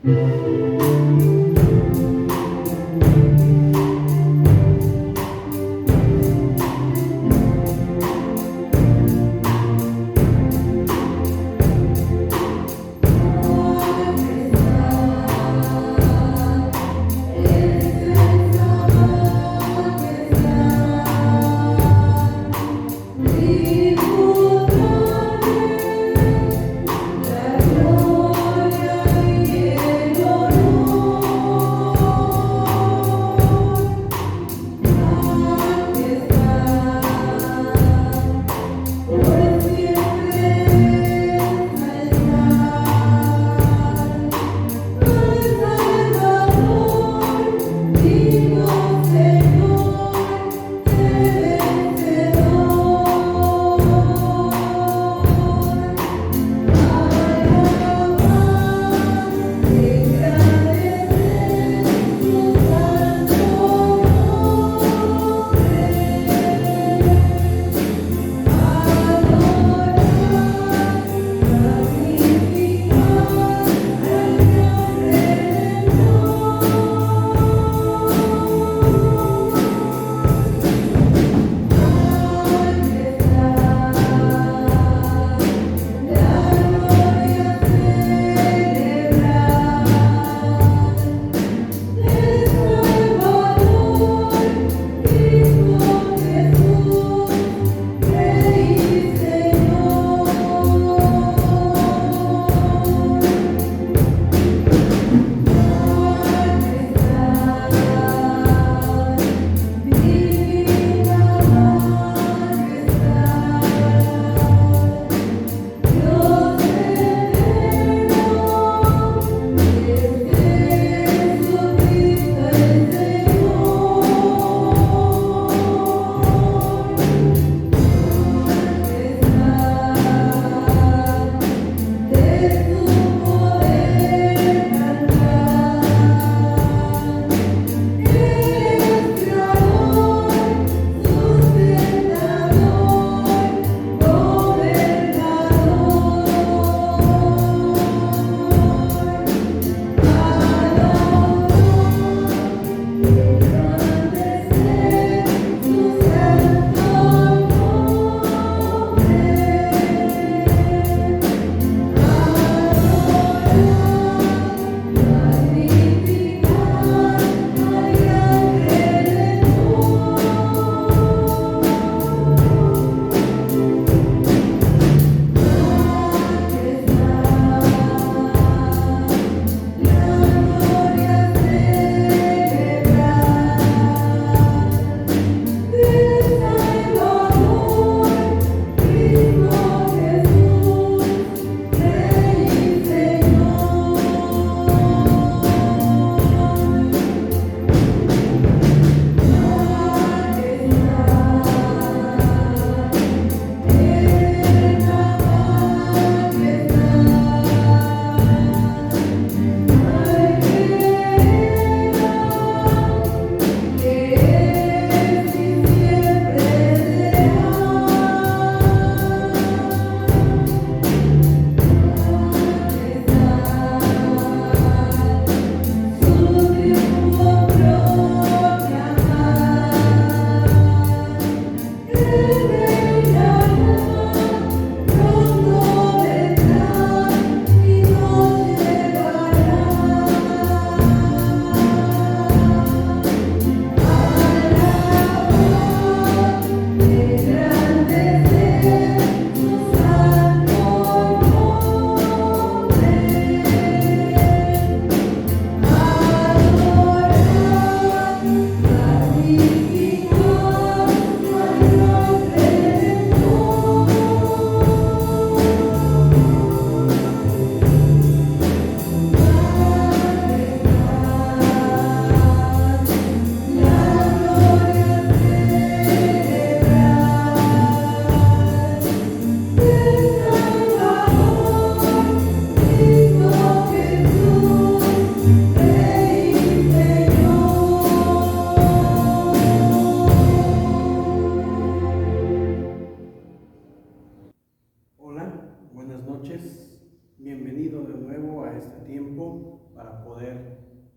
Gloria y el honor.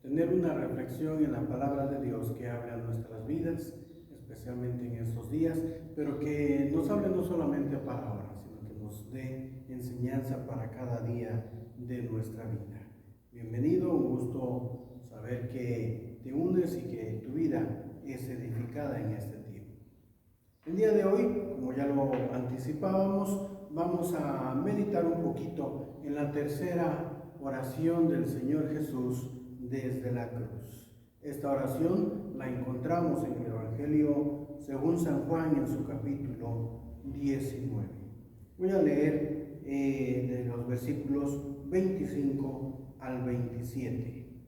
tener una reflexión en la palabra de Dios que hable a nuestras vidas, especialmente en estos días, pero que nos hable no solamente para ahora, sino que nos dé enseñanza para cada día de nuestra vida. Bienvenido, un gusto saber que te unes y que tu vida es edificada en este tiempo. El día de hoy, como ya lo anticipábamos, vamos a meditar un poquito en la tercera oración del Señor Jesús desde la cruz. Esta oración la encontramos en el Evangelio según San Juan en su capítulo 19. Voy a leer de los versículos 25 al 27.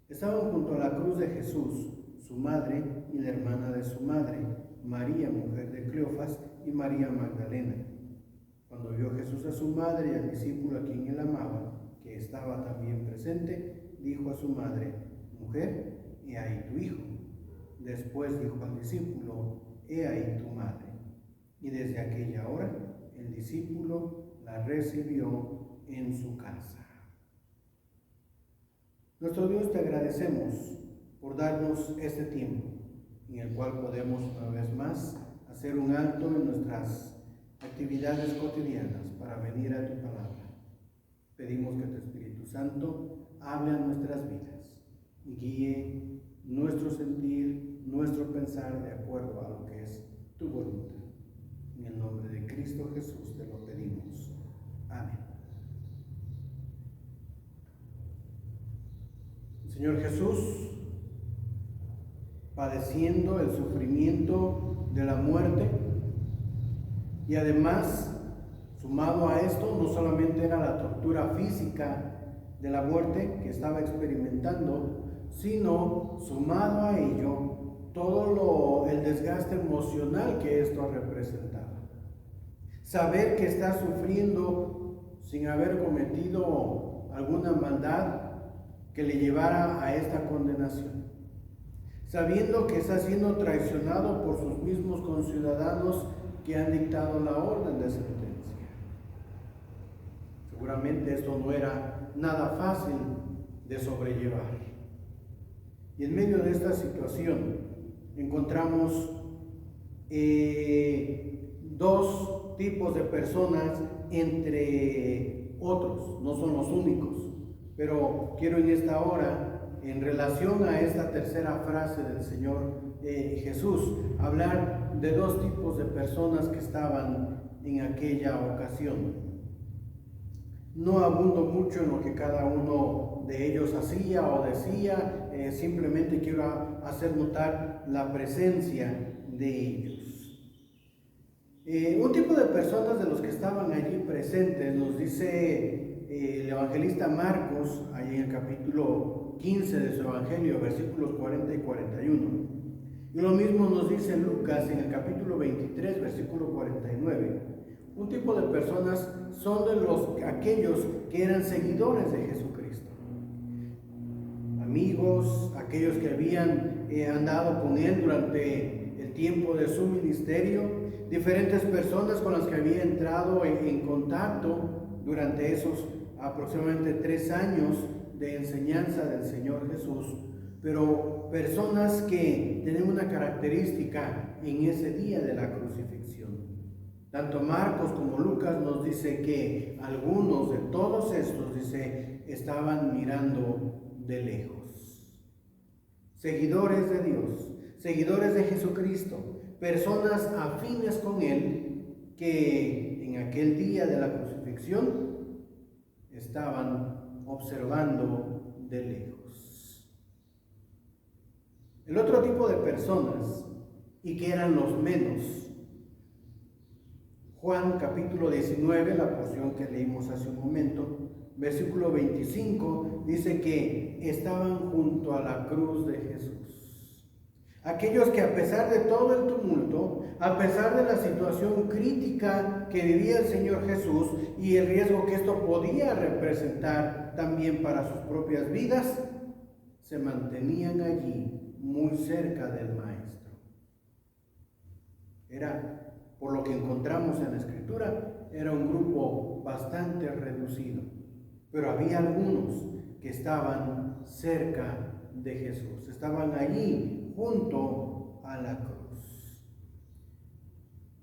Estaban junto a la cruz de Jesús, su madre y la hermana de su madre, María, mujer de Cleofas, y María Magdalena. Cuando vio Jesús a su madre y al discípulo a quien él amaba, que estaba también presente, dijo a su madre: Mujer, he ahí tu hijo. Después dijo al discípulo: He ahí tu madre. Y desde aquella hora el discípulo la recibió en su casa. Nuestro Dios, te agradecemos por darnos este tiempo en el cual podemos una vez más hacer un alto en nuestras actividades cotidianas para venir a tu palabra. Pedimos que tu Espíritu Santo hable a nuestras vidas y guíe nuestro sentir, nuestro pensar de acuerdo a lo que es tu voluntad. En el nombre de Cristo Jesús te lo pedimos. Amén. El Señor Jesús, padeciendo el sufrimiento de la muerte, y además, sumado a esto, no solamente era la tortura física de la muerte que estaba experimentando, sino sumado a ello todo el desgaste emocional que esto representaba. Saber que está sufriendo sin haber cometido alguna maldad que le llevara a esta condenación. Sabiendo que está siendo traicionado por sus mismos conciudadanos que han dictado la orden de sentencia. Seguramente esto no era nada fácil de sobrellevar. Y en medio de esta situación encontramos dos tipos de personas entre otros, no son los únicos, pero quiero en esta hora, en relación a esta tercera frase del Señor Jesús, hablar de dos tipos de personas que estaban en aquella ocasión. No abundo mucho en lo que cada uno de ellos hacía o decía, simplemente quiero hacer notar la presencia de ellos. Un tipo de personas de los que estaban allí presentes nos dice el evangelista Marcos, ahí en el capítulo 15 de su evangelio, versículos 40 y 41. Y lo mismo nos dice Lucas en el capítulo 23, versículo 49. Un tipo de personas son de aquellos que eran seguidores de Jesucristo. Amigos, aquellos que habían andado con él durante el tiempo de su ministerio, diferentes personas con las que había entrado en contacto durante esos aproximadamente 3 años de enseñanza del Señor Jesús, pero personas que tienen una característica en ese día de la crucifixión. Tanto Marcos como Lucas nos dice que algunos de todos estos, dice, estaban mirando de lejos. Seguidores de Dios, seguidores de Jesucristo, personas afines con Él que en aquel día de la crucifixión estaban observando de lejos. El otro tipo de personas, y que eran los menos, Juan capítulo 19, la porción que leímos hace un momento, versículo 25, dice que estaban junto a la cruz de Jesús. Aquellos que a pesar de todo el tumulto, a pesar de la situación crítica que vivía el Señor Jesús y el riesgo que esto podía representar también para sus propias vidas, se mantenían allí muy cerca del Maestro. Era, por lo que encontramos en la Escritura, era un grupo bastante reducido, pero había algunos que que estaban cerca de Jesús, estaban allí junto a la cruz.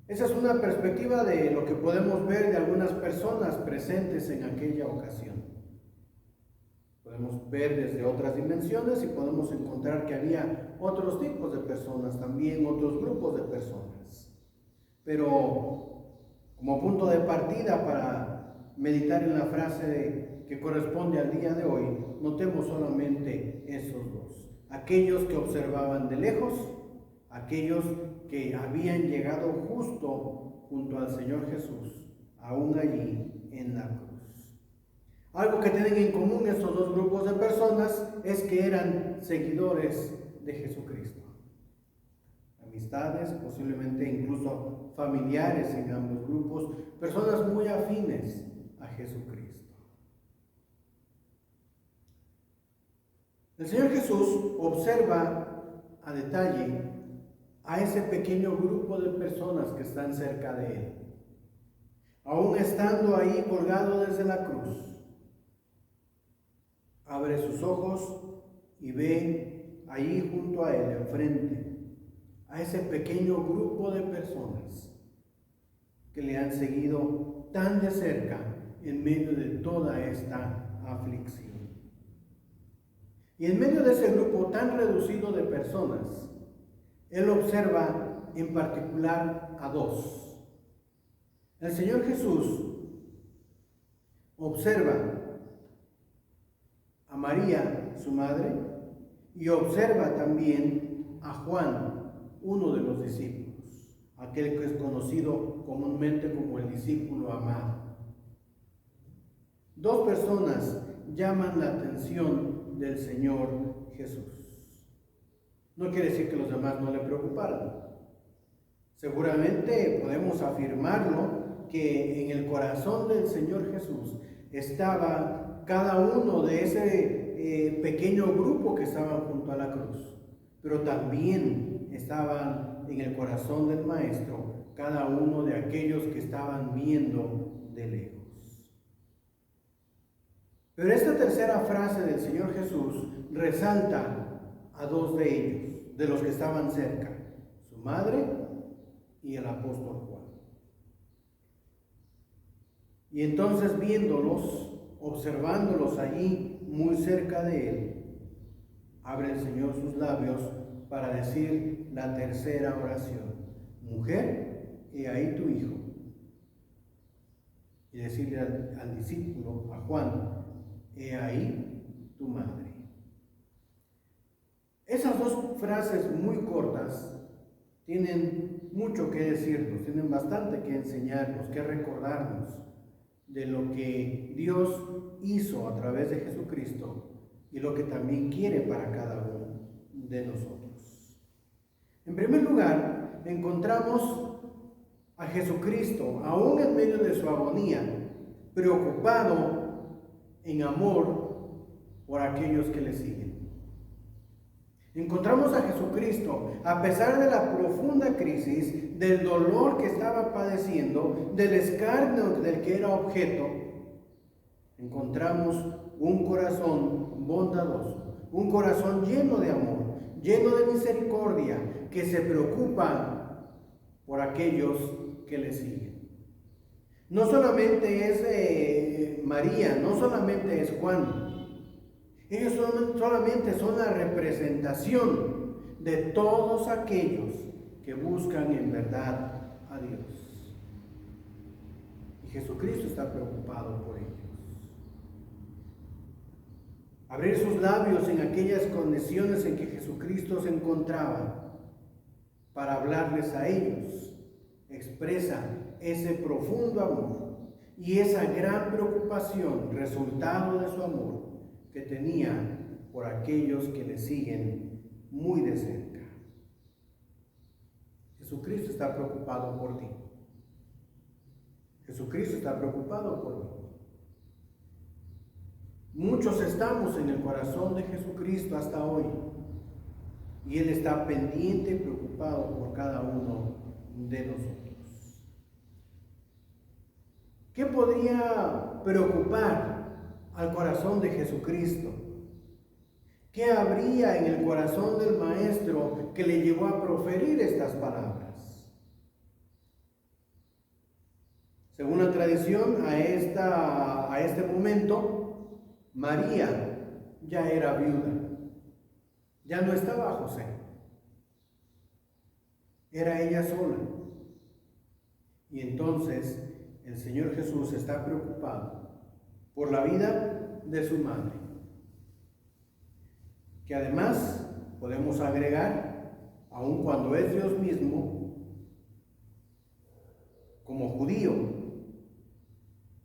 Esa es una perspectiva de lo que podemos ver de algunas personas presentes en aquella ocasión. Podemos ver desde otras dimensiones y podemos encontrar que había otros tipos de personas, también otros grupos de personas. Pero como punto de partida para meditar en la frase que corresponde al día de hoy, notemos solamente esos dos. Aquellos que observaban de lejos, aquellos que habían llegado justo junto al Señor Jesús, aún allí en la cruz. Algo que tienen en común estos dos grupos de personas es que eran seguidores de Jesucristo. Amistades, posiblemente incluso familiares en ambos grupos, personas muy afines a Jesucristo. El Señor Jesús observa a detalle a ese pequeño grupo de personas que están cerca de Él. Aún estando ahí colgado desde la cruz, abre sus ojos y ve ahí junto a Él, enfrente, a ese pequeño grupo de personas que le han seguido tan de cerca en medio de toda esta aflicción. Y en medio de ese grupo tan reducido de personas, Él observa en particular a dos. El Señor Jesús observa a María, su madre, y observa también a Juan, uno de los discípulos, aquel que es conocido comúnmente como el discípulo amado. Dos personas llaman la atención del Señor Jesús. No quiere decir que los demás no le preocuparan. Seguramente podemos afirmarlo que en el corazón del Señor Jesús estaba cada uno de ese pequeño grupo que estaban junto a la cruz, pero también estaban en el corazón del Maestro cada uno de aquellos que estaban viendo de lejos. Pero esta tercera frase del Señor Jesús resalta a dos de ellos, de los que estaban cerca, su madre y el apóstol Juan. Y entonces viéndolos, observándolos allí muy cerca de Él, abre el Señor sus labios para decir la tercera oración: mujer, he ahí tu hijo. Y decirle al discípulo, a Juan, he ahí tu madre. Esas dos frases muy cortas tienen mucho que decirnos, tienen bastante que enseñarnos, que recordarnos de lo que Dios hizo a través de Jesucristo y lo que también quiere para cada uno de nosotros. En primer lugar, encontramos a Jesucristo, aún en medio de su agonía, preocupado en amor por aquellos que le siguen. Encontramos a Jesucristo, a pesar de la profunda crisis, del dolor que estaba padeciendo, del escarnio del que era objeto, encontramos un corazón bondadoso, un corazón lleno de amor, lleno de misericordia, que se preocupa por aquellos que le siguen. No solamente es María, no solamente es Juan. Ellos solamente son la representación de todos aquellos que buscan en verdad a Dios. Y Jesucristo está preocupado por ellos. Abrir sus labios en aquellas condiciones en que Jesucristo se encontraba para hablarles a ellos expresa ese profundo amor y esa gran preocupación, resultado de su amor, que tenía por aquellos que le siguen muy de cerca. Jesucristo está preocupado por ti. Jesucristo está preocupado por mí. Muchos estamos en el corazón de Jesucristo hasta hoy, y Él está pendiente y preocupado por cada uno de nosotros. ¿Qué podría preocupar al corazón corazón de Jesucristo? ¿Qué habría en el corazón del Maestro que le llevó a proferir estas palabras? Según la tradición, a este momento, María ya era viuda. Ya no estaba José. Era ella sola. Y entonces el Señor Jesús está preocupado por la vida de su madre. Que además podemos agregar, aun cuando es Dios mismo, como judío,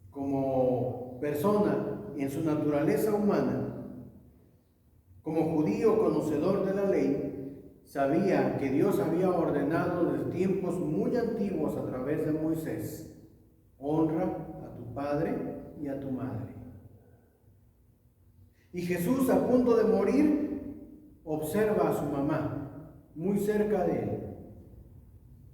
como persona en su naturaleza humana, como judío conocedor de la ley, sabía que Dios había ordenado desde tiempos muy antiguos a través de Moisés: honra a tu padre y a tu madre. Y Jesús, a punto de morir, observa a su mamá muy cerca de él,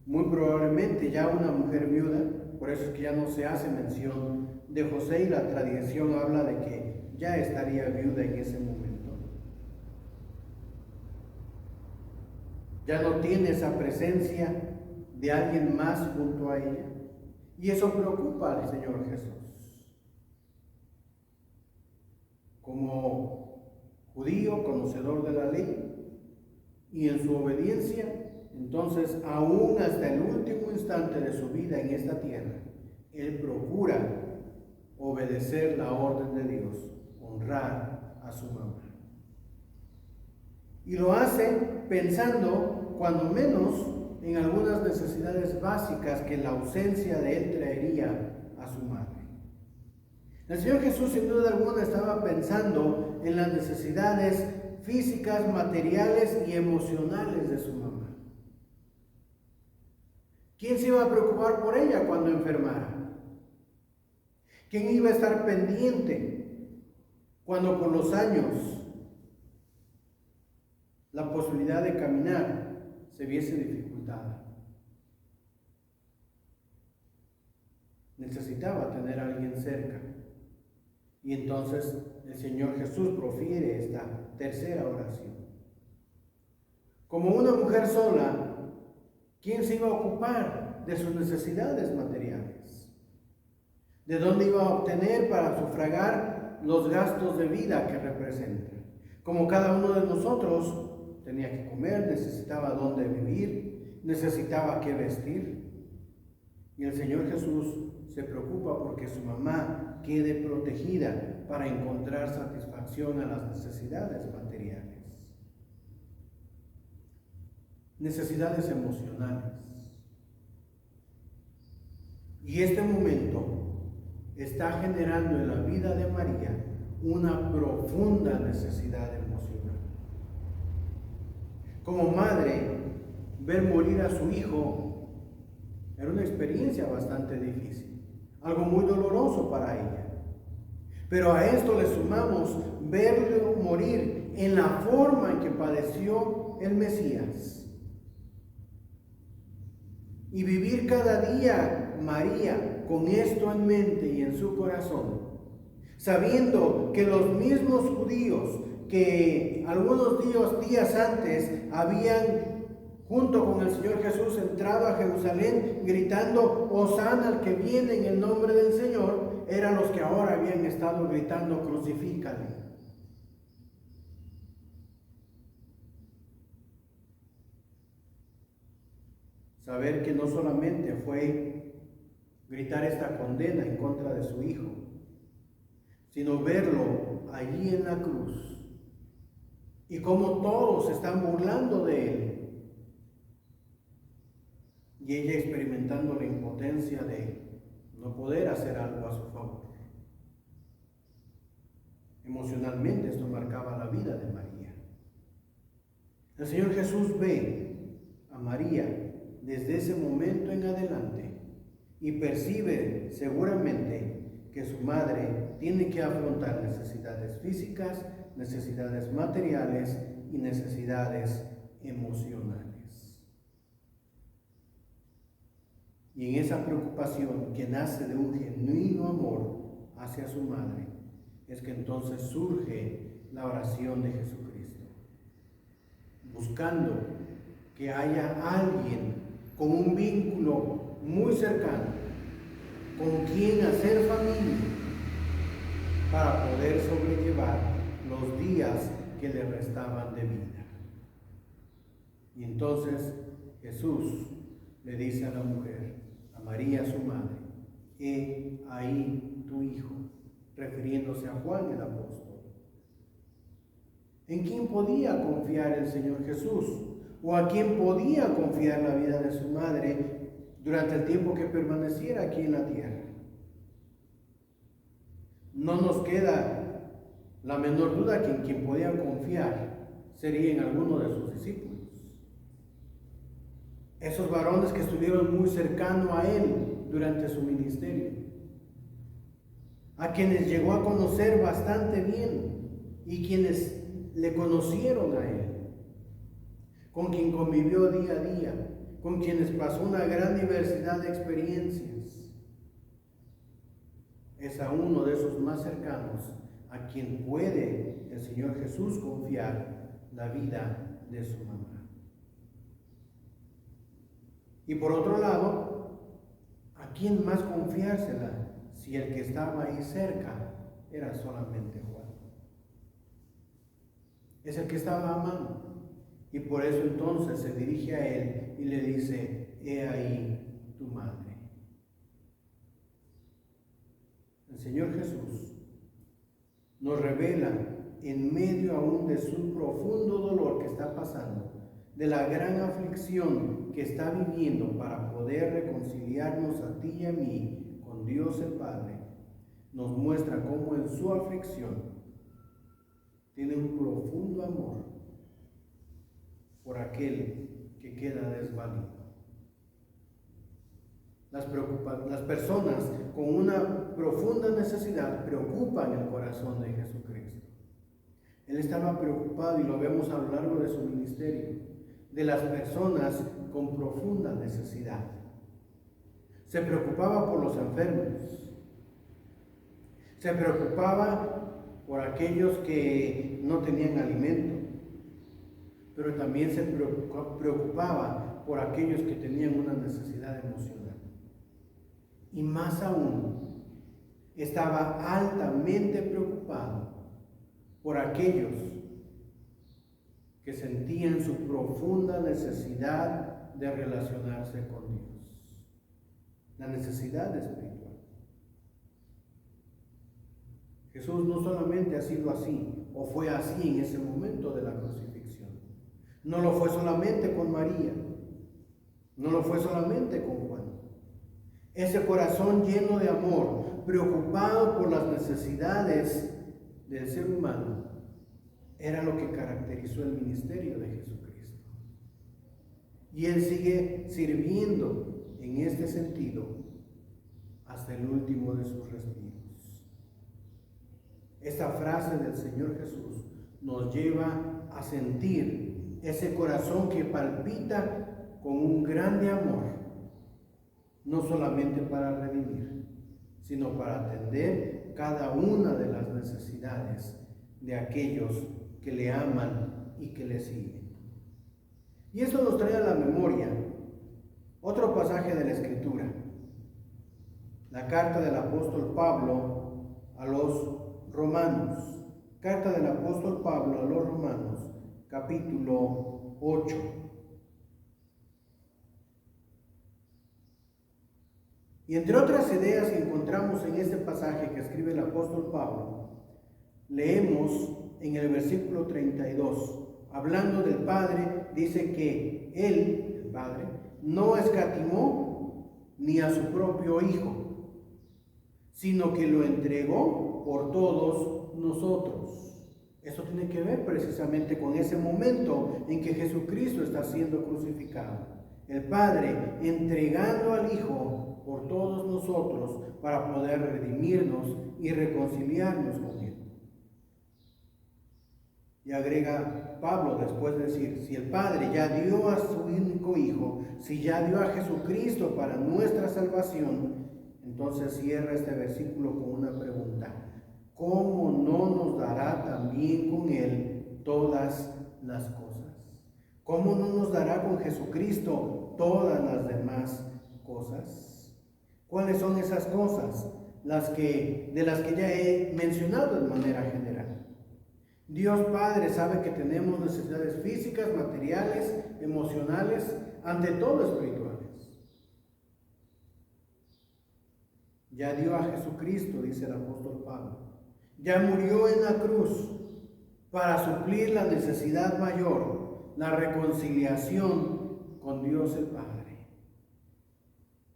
muy probablemente ya una mujer viuda. Por eso es que ya no se hace mención de José, y la tradición habla de que ya estaría viuda en ese momento. Ya no tiene esa presencia de alguien más junto a ella, y eso preocupa al Señor Jesús. Como judío, conocedor de la ley, y en su obediencia, entonces, aún hasta el último instante de su vida en esta tierra, él procura obedecer la orden de Dios, honrar a su mamá. Y lo hace pensando, cuando menos, en algunas necesidades básicas que la ausencia de él traería a su madre. El Señor Jesús, sin duda alguna, estaba pensando en las necesidades físicas, materiales y emocionales de su mamá. ¿Quién se iba a preocupar por ella cuando enfermara? ¿Quién iba a estar pendiente cuando con los años la posibilidad de caminar se viese dificultada? Necesitaba tener a alguien cerca. Y entonces el Señor Jesús profiere esta tercera oración. Como una mujer sola, ¿quién se iba a ocupar de sus necesidades materiales? ¿De dónde iba a obtener para sufragar los gastos de vida que representa? Como cada uno de nosotros tenía que comer, necesitaba dónde vivir, necesitaba qué vestir. Y el Señor Jesús se preocupa porque su mamá quede protegida para encontrar satisfacción a las necesidades materiales. Necesidades emocionales. Y este momento está generando en la vida de María una profunda necesidad emocional. Como madre, ver morir a su hijo era una experiencia bastante difícil, algo muy doloroso para ella. Pero a esto le sumamos verlo morir en la forma en que padeció el Mesías. Y vivir cada día María con esto en mente y en su corazón, sabiendo que los mismos judíos que algunos días antes habían, junto con el Señor Jesús, entrado a Jerusalén gritando Hosana al que viene en el nombre del Señor, eran los que ahora habían estado gritando crucifícale. Saber que no solamente fue gritar esta condena en contra de su hijo, sino verlo allí en la cruz y cómo todos están burlando de él, y ella experimentando la impotencia de no poder hacer algo a su favor. Emocionalmente esto marcaba la vida de María. El Señor Jesús ve a María desde ese momento en adelante y percibe seguramente que su madre tiene que afrontar necesidades físicas, necesidades materiales y necesidades emocionales. Y en esa preocupación que nace de un genuino amor hacia su madre, es que entonces surge la oración de Jesucristo, buscando que haya alguien con un vínculo muy cercano, con quien hacer familia, para poder sobrellevar los días que le restaban de vida. Y entonces Jesús le dice a la mujer, a María su madre, he ahí tu hijo, refiriéndose a Juan el apóstol. ¿En quién podía confiar el Señor Jesús? ¿O a quién podía confiar la vida de su madre durante el tiempo que permaneciera aquí en la tierra? No nos queda la menor duda que en quien podía confiar sería en alguno de sus discípulos. Esos varones que estuvieron muy cercanos a él durante su ministerio, a quienes llegó a conocer bastante bien y quienes le conocieron a él, con quien convivió día a día, con quienes pasó una gran diversidad de experiencias. Es a uno de esos más cercanos a quien puede el Señor Jesús confiar la vida de su mamá. Y por otro lado, ¿a quién más confiársela si el que estaba ahí cerca era solamente Juan? Es el que estaba a mano. Y por eso entonces se dirige a él y le dice, he ahí tu madre. El Señor Jesús nos revela en medio aún de su profundo dolor que está pasando, de la gran aflicción que está viviendo para poder reconciliarnos a ti y a mí con Dios el Padre, nos muestra cómo en su aflicción tiene un profundo amor por aquel que queda desvalido. Las personas con una profunda necesidad preocupan el corazón de Jesucristo. Él estaba preocupado, y lo vemos a lo largo de su ministerio, de las personas con profunda necesidad. Se preocupaba por los enfermos. Se preocupaba por aquellos que no tenían alimento. Pero también se preocupaba por aquellos que tenían una necesidad emocional. Y más aún, estaba altamente preocupado por aquellos que sentían su profunda necesidad de relacionarse con Dios. La necesidad espiritual. Jesús no solamente ha sido así, o fue así en ese momento de la crucifixión. No lo fue solamente con María. No lo fue solamente con Juan. Ese corazón lleno de amor, preocupado por las necesidades del ser humano, era lo que caracterizó el ministerio de Jesucristo. Y Él sigue sirviendo en este sentido hasta el último de sus respiros. Esta frase del Señor Jesús nos lleva a sentir ese corazón que palpita con un grande amor, no solamente para redimir, sino para atender cada una de las necesidades de aquellos que le aman y que le siguen. Y esto nos trae a la memoria otro pasaje de la Escritura, la carta del apóstol Pablo a los Romanos. Carta del apóstol Pablo a los Romanos, capítulo 8. Y entre otras ideas que encontramos en este pasaje que escribe el apóstol Pablo, leemos en el versículo 32, hablando del Padre, dice que Él, el Padre, no escatimó ni a su propio Hijo, sino que lo entregó por todos nosotros. Eso tiene que ver precisamente con ese momento en que Jesucristo está siendo crucificado. El Padre entregando al Hijo por todos nosotros para poder redimirnos y reconciliarnos con Él. Y agrega Pablo después de decir, si el Padre ya dio a su único Hijo, si ya dio a Jesucristo para nuestra salvación, entonces cierra este versículo con una pregunta. ¿cómo no nos dará también con Él todas las cosas? ¿Cómo no nos dará con Jesucristo todas las demás cosas? ¿Cuáles son esas cosas? De las que ya he mencionado de manera general. Dios Padre sabe que tenemos necesidades físicas, materiales, emocionales, ante todo espirituales. Ya dio a Jesucristo, dice el apóstol Pablo. Ya murió en la cruz para suplir la necesidad mayor, la reconciliación con Dios el Padre.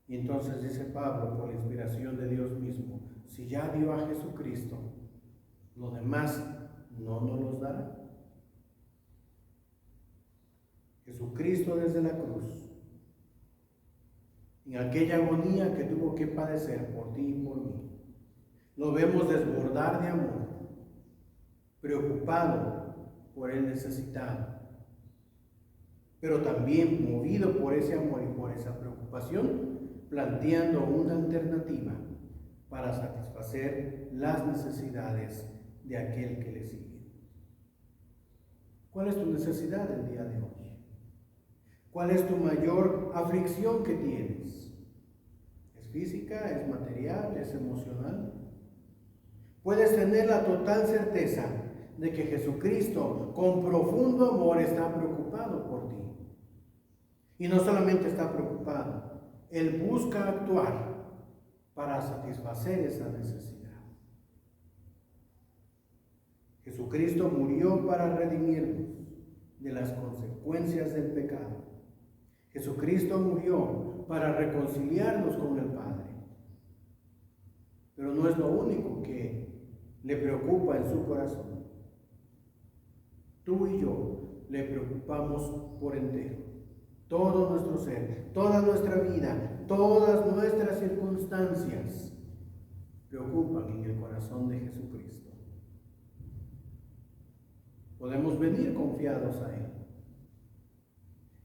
Y entonces dice Pablo, por la inspiración de Dios mismo, si ya dio a Jesucristo, lo demás no nos los dará. Jesucristo desde la cruz, en aquella agonía que tuvo que padecer por ti y por mí, lo vemos desbordar de amor, preocupado por el necesitado, pero también movido por ese amor y por esa preocupación, planteando una alternativa para satisfacer las necesidades de aquel que le sigue. ¿Cuál es tu necesidad el día de hoy? ¿Cuál es tu mayor aflicción que tienes? ¿Es física? ¿Es material? ¿Es emocional? Puedes tener la total certeza de que Jesucristo, con profundo amor, está preocupado por ti. Y no solamente está preocupado, Él busca actuar para satisfacer esa necesidad. Jesucristo murió para redimirnos de las consecuencias del pecado. Jesucristo murió para reconciliarnos con el Padre. Pero no es lo único que le preocupa en su corazón. Tú y yo le preocupamos por entero. Todo nuestro ser, toda nuestra vida, todas nuestras circunstancias preocupan en el corazón de Jesucristo. Podemos venir confiados a Él.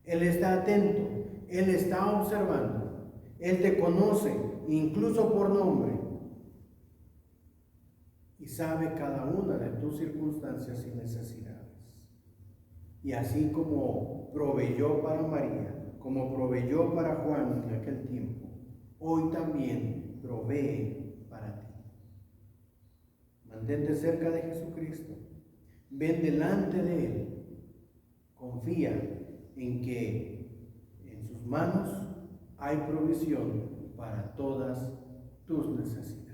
Él está atento, Él está observando, Él te conoce, incluso por nombre, y sabe cada una de tus circunstancias y necesidades. Y así como proveyó para María, como proveyó para Juan en aquel tiempo, hoy también provee para ti. Mantente cerca de Jesucristo, ven delante de Él, confía en que en sus manos hay provisión para todas tus necesidades.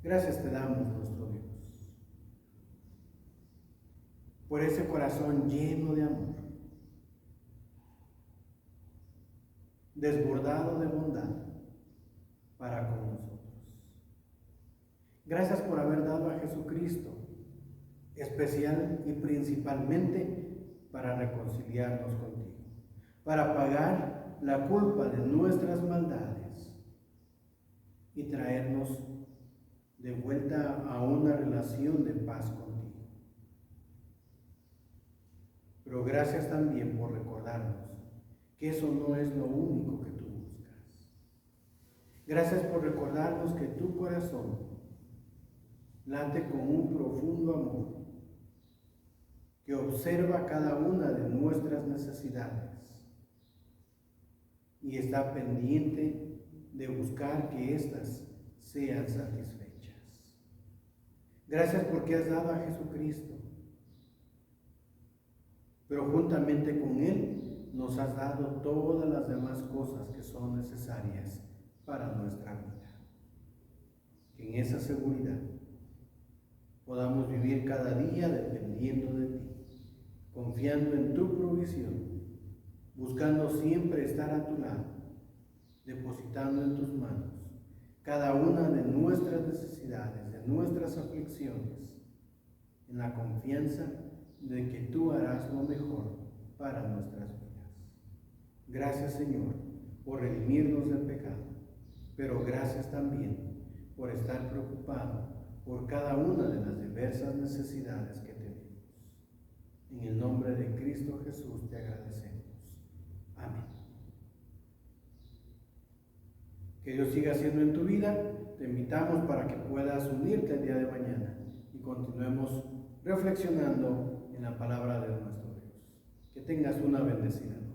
Gracias te damos, nuestro Dios, por ese corazón lleno de amor, desbordado de bondad para con nosotros. Gracias por haber dado a Jesucristo, especial y principalmente para reconciliarnos contigo, para pagar la culpa de nuestras maldades y traernos de vuelta a una relación de paz contigo. Pero gracias también por recordarnos que eso no es lo único que tú buscas. Gracias por recordarnos que tu corazón late con un profundo amor, que observa cada una de nuestras necesidades y está pendiente de buscar que éstas sean satisfechas. Gracias porque has dado a Jesucristo, pero juntamente con Él nos has dado todas las demás cosas que son necesarias para nuestra vida. Que en esa seguridad podamos vivir cada día dependiendo de ti, confiando en tu provisión, buscando siempre estar a tu lado, depositando en tus manos cada una de nuestras necesidades, de nuestras aflicciones, en la confianza de que tú harás lo mejor para nuestras vidas. Gracias, Señor, por redimirnos del pecado, pero gracias también por estar preocupado por cada una de las diversas necesidades que tenemos. En el nombre de Cristo Jesús te agradecemos. Amén. que Dios siga haciendo en tu vida. Te invitamos para que puedas unirte el día de mañana y continuemos reflexionando en la palabra de nuestro Dios. Que tengas una bendecida noche.